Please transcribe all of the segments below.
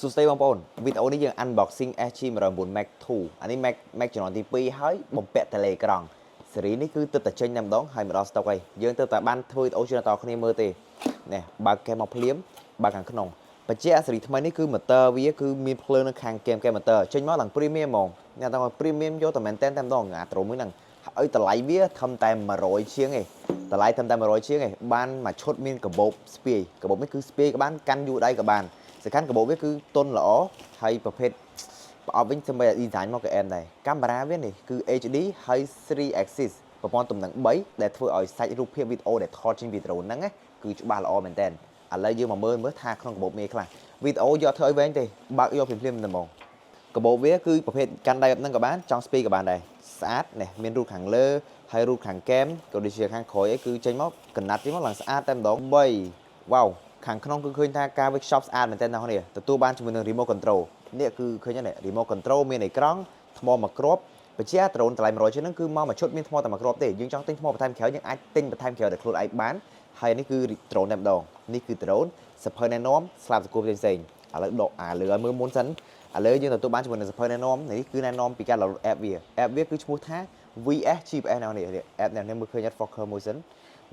សួស្តីបងប្អូនវីដេអូនេះយើង unboxing SG109 Max 2 អានេះ Max ជំនាន់ទី2ហើយបំពាក់តេឡេអេក្រង់ស៊េរីនេះគឺទើបតែចេញតែម្ដងហើយមកដល់ stock ហើយយើងទើបតែបានធ្វើវីដេអូជូនដល់គ្នាមើលទេនេះបើកកែមកភ្លាមបើកខាងក្នុងបច្ចេកស៊េរីថ្មីនេះគឺ motor វាគឺមានភ្លើងនៅខាងកែម motor ចេញមកឡើង premium ហ្មងអ្នកទាំង premium យកតែមែនតែម្ដងអាត្រូមួយហ្នឹងហើយតម្លៃវាធំតែ100ជាងឯងតម្លៃធំតែ100ជាងឯងបានមួយឈុតមានកាបូបស្ពាយកាបូបនេះគឺស្ពាយក៏បានកាន់យូរដៃក៏បានសំខាន់កាបូបវាគឺទន់ល្អហើយប្រភេទប្រអប់វិញសម្បីតែ design មកក៏អែមដែរកាមេរ៉ាវានេះគឺ HD ហើយ 3 axis ប្រព័ន្ធទំនឹង3ដែលធ្វើឲ្យសាច់រូបភាពវីដេអូដែលថតចេញពីដ្រូនហ្នឹងគឺច្បាស់ល្អមែនតើឥឡូវយើងមកមើលថាក្នុងកាបូបមានខ្លះវីដេអូយកធ្វើឲ្យវែងទេបើកយកភ្លាមៗតែហ្មងកាបូបវាគឺប្រភេទកាន់ដៃបែបហ្នឹងក៏បានចង់ស្ពីក៏បានដែរស្អាតនេះមានរូបខាងលើហើយរូបខាងកែមក៏ដូចជាខាងក្រោយគឺចេញមកកណាត់ចេញមកឡើងស្អាតតែម្ដង3វ៉ាវខាងក្នុងគឺឃើញថាការ workshop ស្អាតមែនតើអ្នកនរទទួលបានជាមួយនឹង remote control នេះគឺឃើញហ្នឹង remote control មានអេក្រង់ថ្មមួយគ្រាប់បច្ចេកដ្រូនតម្លៃ100ជាងហ្នឹងគឺមកមួយឈុតមានថ្មតែមួយគ្រាប់ទេយើងចង់ទិញថ្មបន្ថែមក្រៅយើងអាចទិញបន្ថែមក្រៅដែលខ្លួនឯងបានហើយនេះគឺ drone តែម្ដងនេះគឺ drone សភៅណែនាំស្លាបសកួរផ្សេងៗឥឡូវដកលើឲ្យមើលមុនសិនឥឡូវយើងទទួលបានជាមួយនឹងសភៅណែនាំនេះគឺណែនាំពីការ download app វាគឺឈ្មោះថា VS GPS ណានេះ app នេះមើលឃើញអត់ focus មួយសិន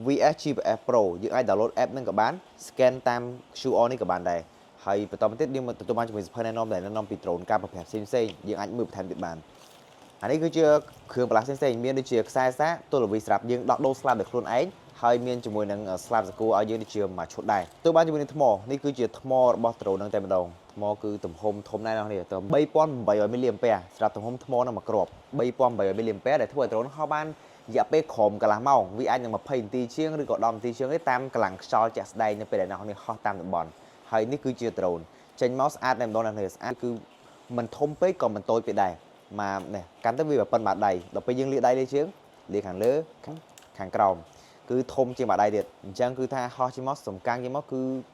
VS GPS Pro យើងអាច download app ហ្នឹងក៏បាន scan តាម QR នេះក៏បានដែរហើយបន្តមកទៀតយើងមកទទួលបានជាមួយសភៅណែនាំដែលណែនាំពី drone ការប្រភេទផ្សេងៗយើងអាចមើលបន្ថែមទៀតបានអានេះគឺជាគ្រឿងបន្លាស់ផ្សេងៗមានដូចជាខ្សែសាកទល់ល្វីស្រាប់យើងដោះដូរស្លាប់ដោយខ្លួនឯងហើយមានជាមួយនឹងស្លាបសកួរឲ្យយើងដូចជាមួយឈុតដែរទៅបានជាមួយនឹងថ្មនេះគឺជាថ្មរបស់ drone ហ្នឹងតែម្ដងថ្មគឺទំហំធំណាស់នេះទៅ3800មីលីអាំពែសម្រាប់ទំហំថ្មនឹងមួយគ្រាប់3800មីលីអាំពែដែលធ្វើឲ្យ drone ហោះបានរយៈពេលក្រោមកន្លះម៉ោងវាអាចនឹង20នាទីជាងឬក៏10នាទីជាងទេតាមកម្លាំងខ្យល់ជាក់ស្ដែងនៅពេលដែលអ្នកនេះហោះតាមតំបន់ហើយនេះគឺជា drone ចេញមកស្អាតតែម្ដងនេះស្អាតគឺមិនធំពេកក៏មិនតូចពេកដែរមកនេះកាន់ទៅវាប៉ុណ្ណឹងដៃដល់ពេលយើងលាដៃលេជើងលាខាងលើខាងក្រោមគឺធំជាងបាតដៃទៀតអញ្ចឹងគឺថាហោះជាមកសំកាំងជាមកគឺ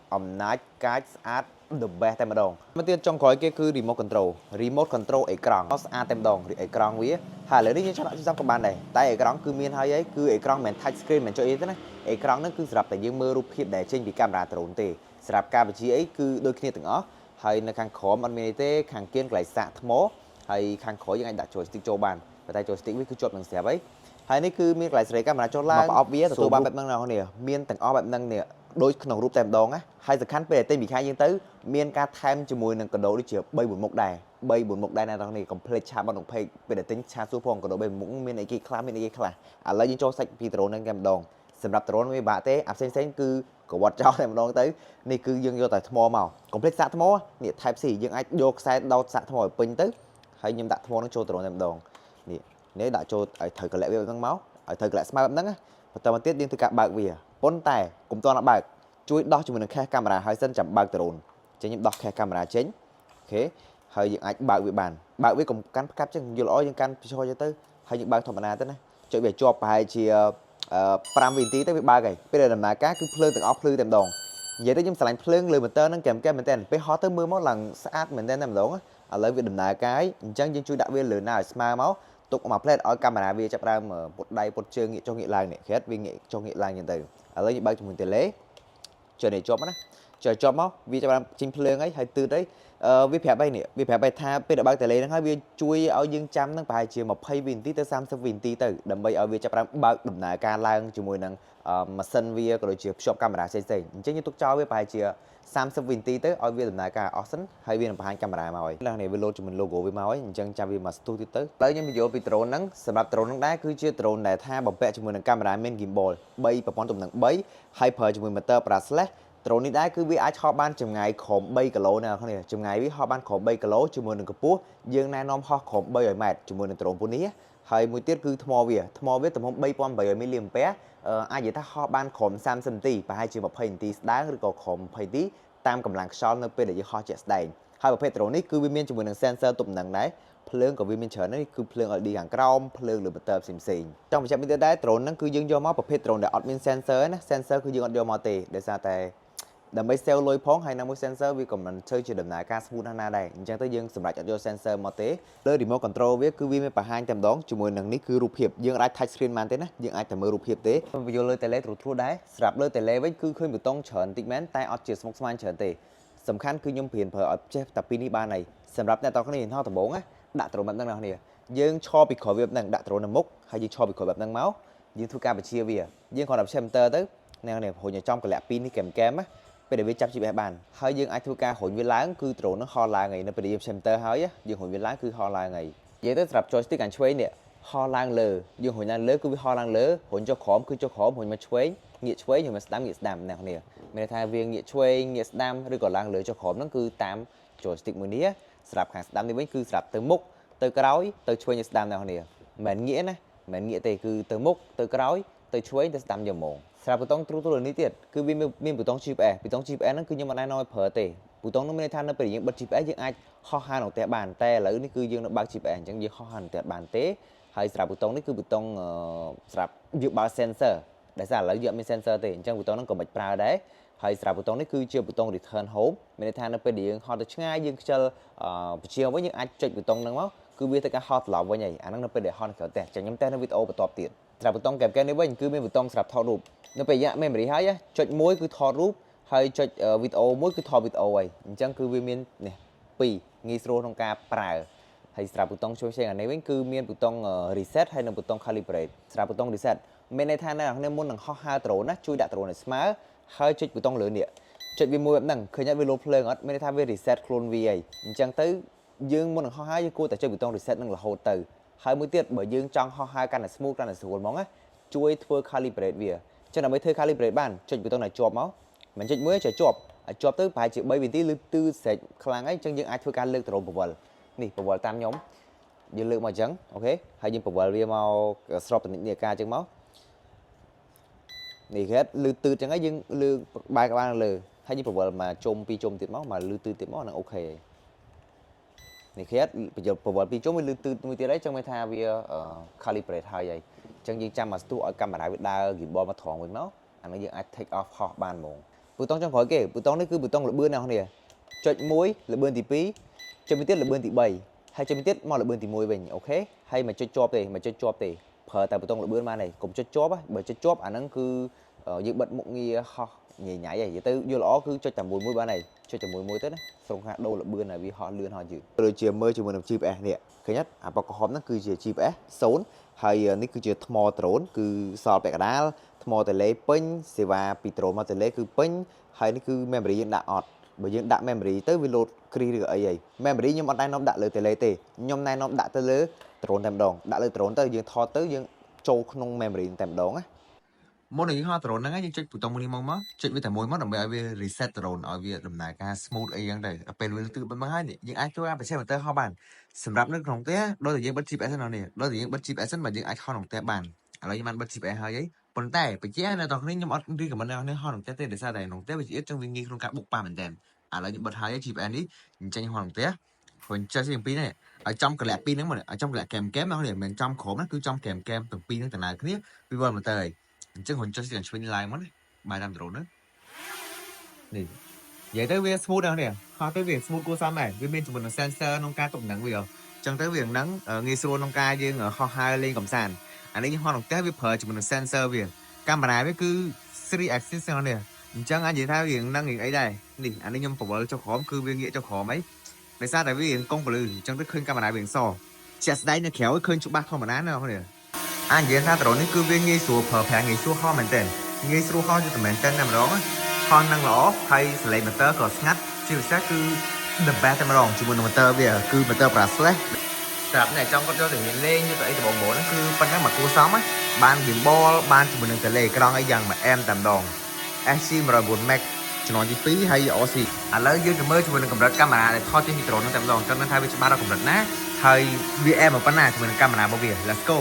អំណាចកាចស្អាត the best តែម្ដងមកទៀតចុងក្រោយគេគឺ remote control អេក្រង់ស្អាតតែម្ដងអេក្រង់វាហើយឥឡូវនេះយើងចាំដាក់ទីសំក៏បានដែរតែអេក្រង់គឺមានហើយគឺអេក្រង់មិន touch screen មិនចុចអីទេណាអេក្រង់ហ្នឹងគឺសម្រាប់តែយើងមើលរូបភាពដែលចេញពីកាមេរ៉ា drone ទេសម្រាប់ការបញ្ជាអីគឺដូចគ្នាទាំងអស់ហើយនៅខាងក្រោមអត់មានអីទេខាងគៀនកន្លែងសាកថ្មហើយខាងក្រោយយើងអាចដាក់ joystick ចូលបានប៉ុន្តែ joystick វាគឺជាប់នឹងស្រាប់ហើយនេះគឺមានកន្លែងសេរីកាមេរ៉ាចូលឡើងប្រអប់វាទទួលបានបែបហ្នឹងណាមានទាំងអស់បែបហ្នឹងនេះដូចក្នុងរូបតែម្ដងណាហើយសំខាន់ពេលតែទិញពីខែយើងទៅមានការថែមជាមួយនឹងកដោដូចជា3 4មុខដែរ3 4មុខដែរណាទាំងនេះកុំភ្លេចឆាបអត់នឹងពេកពេលតែទិញឆាសួរផងកដោ3មុខមានអីគេខ្លះមានអីគេខ្លះឥឡូវយើងចូលសាច់ពីដ្រូនហ្នឹងតែម្ដងសម្រាប់ដ្រូនវាពិបាកទេអាផ្សេងគឺកវត្តចោលតែម្ដងទៅនេះគឺយើងយកតែថ្មមកកុំភ្លេចសាកថ្មនេះ Type C យើងអាចយកខ្សែដោតសាកថ្មឲ្យពេញទៅហើយខ្ញុំដាក់ថ្មហ្នឹងចូលដ្រូនតែម្ដងនេះដាក់ចូលឲ្យត្រូវកលាក់វាហ្នឹងមកឲ្យត្រូវកលាក់ស្មើបែបហ្នឹងបន្តមកទៀតយើងធ្វើការបើកវាប៉ុន្តែកុំតន់បើកជួយដោះជាមួយនឹងខេសកាមេរ៉ាហើយសិនចាំបើកដ្រូនចេញខ្ញុំដោះខេសកាមេរ៉ាចេញអូខេហើយយើងអាចបើកវាបានបើកវាកុំកាន់ផ្កាប់ចឹងយល់ល្អយើងកាន់ពីឈរទៅហើយយើងបើកធម្មតាទៅណាចុចវាជាប់ប្រហែលជា5វិនាទីទៅវាបើកហើយពេលដែលដំណើរការគឺភ្លើងទាំងអស់ភ្លឺតែម្ដងនិយាយទៅខ្ញុំឆ្លាញ់ភ្លើងលើម៉ូទ័រហ្នឹងកែមែនតើពេលហោះទៅមើលមកឡើងស្អាតមែនតើតែម្ដងឥឡូវវាដំណើរការហើយអញ្ចឹងយើងជួយដាក់វាលើណាឲ្យស្មើមកទុកមកផ្លែតឲ្យកាមេរ៉ាវាចាប់ដើមពុតដៃពុតជើងងាកចុះងាកឡើងនេះក្រែតវាងាកចុះងាកឡើងចឹងទៅឥឡូវយើងបើកជាមួយតេឡេចុះនេះជាប់ណាចុះជាប់មកវាចាប់ដើមចេញភ្លើងហើយទឺតអីវាប្រាប់អីនេះវាប្រាប់ឲ្យថាពេលដែលបើកតេឡេហ្នឹងហើយវាជួយឲ្យយើងចាំនឹងប្រហែលជា20វិនាទីទៅ30វិនាទីទៅដើម្បីឲ្យវាចាប់ដើមបើកដំណើរការឡើងជាមួយនឹងម៉ាស៊ីនវាក៏ដូចជាភ្ជាប់កាមេរ៉ាផ្សេងៗអញ្ចឹងយើងទុកចោលវាប្រហែលជា30វិនាទីទៅឲ្យវាដំណើរការអស់សិនហើយវានឹងបង្ហាញកាមេរ៉ាមកហើយឡើងនេះវាលោតជាមួយ logo វាមកហើយអញ្ចឹងចាំវាមកស្ទុះទៀតទៅឥឡូវខ្ញុំបញ្យល់ពី drone ហ្នឹងសម្រាប់ drone ហ្នឹងដែរគឺជា drone ដែលថាបំពាក់ជាមួយនឹងកាមេរ៉ាមាន gimbal 3ប្រព័ន្ធទំនឹង3ហើយប្រើជាមួយ motor Prasless drone នេះដែរគឺវាអាចហោះបានចម្ងាយក្រោម3គីឡូណាគ្នាចម្ងាយវាហោះបានក្រោម3គីឡូជាមួយនឹងកម្ពស់យើងណែនាំហោះក្រោម300ម៉ែត្រជាមួយនឹង drone ពូនេះហើយមួយទៀតគឺថ្មវាទំហំ3800មីលីអាំពែអាចនិយាយថាហោះបានក្រោម30នាទីប្រហែលជា20នាទីស្ដើងឬក៏ក្រោម20នាទីតាមកម្លាំងខ្យល់នៅពេលដែលយើងហោះជាក់ស្ដែងហើយប្រភេទ drone នេះគឺវាមានជាមួយនឹង sensor ទប់នឹងដែរភ្លើងក៏វាមានច្រើននេះគឺភ្លើង LED ខាងក្រោមភ្លើងលើ motor ផ្សេងចង់បញ្ជាក់មួយទៀតដែរ drone ហ្នឹងគឺយើងយកមកប្រភេទ drone ដែលអត់មាន sensor ណា sensor គឺយើងអត់យកមកទេដោយសារតែដើម្បី save លុយផងហើយនៅមួយ sensor វាក៏មិនធ្វើជាដំណើរការ smooth ណាស់ដែរអញ្ចឹងទៅយើងសម្រាប់អត់យក sensor មកទេលើ remote control វាគឺវាមានបង្ហាញតែម្ដងជាមួយនឹងនេះគឺរូបភាពយើងអាច touch screen បានទេណាយើងអាចតែមើលរូបភាពទេវាយកលើ tele ត្រួតដែរស្រាប់លើ tele វិញគឺឃើញប៊ូតុងច្រើនតិចមែនតែអត់ជាស្មុគស្មាញច្រើនទេ សំខាន់គឺខ្ញុំព្រៀនប្រើឲ្យចេះតែពីរនេះបានហើយសម្រាប់អ្នកតគ្នាហោះដំបងណាដាក់ដ្រូនបែបហ្នឹងអ្នកគ្នាយើងឈរពីក្រោយវាបែបហ្នឹងដាក់ដ្រូននៅមុខហើយយើងឈរពីក្រោយបែបហ្នឹងមកយើងធ្វើការបញ្ជាវាយើងគ្រាន់តែផ្សេង enter ទៅអ្នកគ្នាហុញចំកលាក់ពីរនេះកែមណាពេលដែលវាចាប់ GPS បានហើយយើងអាចធ្វើការហុញវាឡើងគឺដ្រូនហ្នឹងហោះឡើងហើយនៅពេលដែលយើងផ្សេង enter ហើយយើងហុញវាឡើងគឺហោះឡើងហើយនិយាយទៅសម្រាប់ joystick ខាងឆ្វេងនេះហោះឡើងលើយើងហុញឡើងលើគឺវាហោះឡើងលើហុញចុះក្រោមគឺចុះក្រោមហុញមកឆ្វេងងាកឆ្វេងហុញមកស្ដាំងាកស្ដាំអ្នកគ្នាមានថាវាងាកឆ្វេងងាកស្ដាំឬក៏ឡើងលើចុះក្រោមហ្នឹងគឺតាម joystick មួយនេះស្រាប់ខាងស្ដាំនេះវិញគឺស្រាប់ទៅមុខទៅក្រោយទៅឆ្វេងទៅស្ដាំអ្នកគ្នាមិនងាកណាមិនងាកទេគឺទៅមុខទៅក្រោយទៅឆ្វេងទៅស្ដាំយកហ្មងស្រាប់ប៊ូតុងទ្រូលើនេះទៀតគឺវាមានប៊ូតុង GPS ប៊ូតុង GPS ហ្នឹងគឺខ្ញុំមិនណែនាំឲ្យប្រើទេប៊ូតុងនោះមានន័យថានៅពេលយើងបិទ GPS យើងអាចហោះហើរក្នុងផ្ទះបានតែឥឡូវនេះគឺយើងនៅបើក GPS អញ្ចឹងយើងហោះហើរក្នុងផ្ទះបានទេហើយស្រាប់ប៊ូតុងនេះគឺប៊ូតុងស្រាប់យើងបើក sensor ដែលសារឥឡូវយើងអត់មាន sensor ទេអញ្ចឹងប៊ូតុងហ្នឹងក៏មិនប្រើដែរហើយស្រាប់ប៊ូតុងនេះគឺជាប៊ូតុង return home មានន័យថានៅពេលដែលយើងហោះទៅឆ្ងាយយើងខ្ជិលពជាវិញយើងអាចចុចប៊ូតុងហ្នឹងមកគឺវាទៅការហោះត្រឡប់វិញហើយអាហ្នឹងនៅពេលដែលហោះនៅក្រៅផ្ទះចឹងខ្ញុំតែនៅវីដេអូបន្ទាប់ទៀតស្រាប់ប៊ូតុងកែមនេះវិញគឺមានប៊ូតុងសម្រាប់ថតរូបនៅពេលយើង memory ហើយចុចមួយគឺថតរូបហើយចុចវីដេអូមួយគឺថតវីដេអូហើយអញ្ចឹងគឺវាមាននេះពីរងាយស្រួលក្នុងការប្រើហើយស្រាប់ប៊ូតុងជួយផ្សេងអានេះវិញគឺមានប៊ូតុង reset ហើយនិងប៊ូតុង calibrate ស្រាប់ប៊ូតុង reset មានន័យថាអ្នកនរមុននឹងហោះហើរដ្រូនណាជួយដាក់ដ្រូនឲ្យស្មើហើយចុចប៊ូតុងលើនេះចុចវាមួយបែបហ្នឹងឃើញអត់វាលោតភ្លើងអត់មានន័យថាវា reset ខ្លួនវាហើយអញ្ចឹងទៅយើងមុននឹងហោះហើរយើងគួរតែចុចប៊ូតុង reset នឹងរហូតទៅហើយមួយទៀតបើយើងចង់ហោះហើរកាន់តែ smooth កាន់តែស្រួលហ្មងណាជួយធ្វើ calibrate វាចឹងដើម្បីធ្វើ calibrate បានចុចប៊ូតុងណាជាប់មកមិនចុចមួយចុចជាប់ឲ្យជាប់ទៅប្រហែលជា3វិនាទីឬទឺស្រេចខ្លាំងហើយអញ្ចឹងយើងអាចធ្វើការលើកដ្រូនពវល់នេះពវល់តាមខ្ញុំយើងលើកមកអញ្ចឹងអូខេហើយយើងពវល់វាមកស្របទៅនេះការអញ្ចឹងមកនេះគេលឺទឺអញ្ចឹងហើយយើងលើកបែរក្បាលលើហើយយើងពវល់មកជុំពីរជុំទៀតមកលឺទឺទៀតមកហ្នឹងអូខេនេះគេបញ្ចូលពវល់ពីរជុំវាលឺទឺមួយទៀតហើយអញ្ចឹងមានថាវា calibrate ហើយអញ្ចឹងយើងចាំមកស្ទុះឲ្យកាមេរ៉ាវាដើរ gimbal មកត្រង់វិញមកអានេះយើងអាច take off ហោះបានហ្មងប៊ូតុងចុងក្រោយគេប៊ូតុងនេះគឺប៊ូតុងលបឿនអ្នកនរចុច1លបឿនទី2ចុចមួយទៀតលបឿនទី3ហើយចុចមួយទៀតមកលបឿនទី1វិញអូខេហើយមកចុចជាប់ទេមកចុចជាប់ទេប្រើតែប៊ូតុងលបឿនបានទេកុំចុចជាប់បើចុចជាប់អាហ្នឹងគឺយើងបិទមុខងារហោះញ៉ៃហើយនិយាយទៅយល់ល្អគឺចុចតែមួយបានហើយចុចតែមួយទៅណាស្រងថាដូរលបឿនហើយវាហោះលឿនហោះយឺតដូចជាមើលជាមួយនឹង GPS នេះឃើញអត់អាបកក្រហមហ្នឹងគឺជា GPS 0ហើយនេះគឺជាថ្មដ្រូនគឺសល់ពាក់កណ្ដាលថ្មតេឡេពេញសេវាពីដ្រូនមកតេឡេគឺពេញហើយនេះគឺ memory យើងដាក់អត់បើយើងដាក់ memory ទៅវា load គ្រីឬអីហី memory ខ្ញុំអត់ណែនាំដាក់លើតេឡេទេខ្ញុំណែនាំដាក់ទៅលើដ្រូនតែម្ដងដាក់លើដ្រូនទៅយើងថតទៅយើងចូលក្នុង memory តែម្ដងណាមុននឹងយើងហោះដ្រូនហ្នឹងយើងចុចប៊ូតុងមួយនេះមកចុចវាតែមួយមកដើម្បីឲ្យវា reset ដ្រូនឲ្យវាដំណើរការ smooth អីយ៉ាងដែរពេលវាទឺប៉ុណ្ណឹងហើយយើងអាចចូលអាប្រឆេះម៉ូទ័រហោះបានសម្រាប់នៅក្នុងផ្ទះដោយតែយើងបិទ GPS ហ្នឹងនេះដោយតែយើងបិទ GPS ហ្នឹងបើយើងអាចហោះក្នុងផ្ទះបានឥឡូវខ្ញុំបានបិទ GPS ហើយប៉ុន្តែបញ្ជាក់នៅដល់គ្នាខ្ញុំអត់រីកមិននៅហោះក្នុងផ្ទះទេដោយសារតែក្នុងផ្ទះវាចឹងវាងាយក្នុងការបុកប៉ាមែនតើឥឡូវខ្ញុំបិទហើយ GPS នេះអញ្ចឹងហោះក្នុងផ្ទះព្រោះចេះពីពីនេះឲ្យចំកលាក់ពីរហ្នឹងមកឲ្យចំកលាក់កែមហ្នឹងមិនមែនចំក្រោមណាគឺចំកែមទាំងពីរហ្នឹងតំណាគ្នាវាវល់មកទៅហើយអញ្ចឹងហ៊ុនចុះឆ្វេងឡើងមកណាបាយតាមដ្រូននេះនិយាយទៅវា smooth ដែរនេះហោះទៅវា smooth គួរសមដែរវាមានជាមួយនឹង sensor ក្នុងការទប់នឹងវាអញ្ចឹងទៅវាហ្នឹងងាយស្រួលក្នុងការយើងហោះហើរលេងកំសាន្តអានេះហោះក្នុងផ្ទះវាប្រើជាមួយនឹង sensor វាកាមេរ៉ាវាគឺ 3 axis ហ្នឹងនេះអញ្ចឹងអាចនិយាយថាវាហ្នឹងអីដែរនេះអានេះខ្ញុំពវល់ចុះក្រោមគឺវាងាកចុះក្រោមអីដោយសារតែវាកុងពលឺអញ្ចឹងទៅឃើញកាមេរ៉ាវាសជាក់ស្ដែងនៅក្រៅឃើញច្បាស់ធម្មតាណាស់នេះនិយាយថាដ្រូននេះគឺវាងាយស្រួលប្រើប្រាស់ងាយស្រួលហោះមែនតើងាយស្រួលហោះយូរតែមែនតើតែម្ដងហោះនឹងល្អហើយសលេងម៉ូទ័រក៏ស្ងាត់ជាពិសេសគឺ the best តែម្ដងជាមួយនឹងម៉ូទ័រវាគឺម៉ូទ័រ Brushless សម្រាប់អ្នកចង់គាត់យកទៅមានលេងយកទៅអីដំបូងហ្នឹងគឺប៉ុណ្ណឹងមកគួរសមបាន gimbal បានជាមួយនឹង tele ក្រង់អីយ៉ាងមួយ M តែម្ដង SC 109 Max ជំនាន់ទី2ហើយ OC ឥឡូវយើងទៅមើលជាមួយនឹងកម្រិតកាមេរ៉ាដែលថតចេញពីដ្រូនហ្នឹងតែម្ដងចង់ដឹងថាវាច្បាស់ដល់កម្រិតណាហើយវា M ប៉ុណ្ណាជាមួយនឹងកាមេរ៉ារបស់វា Let's go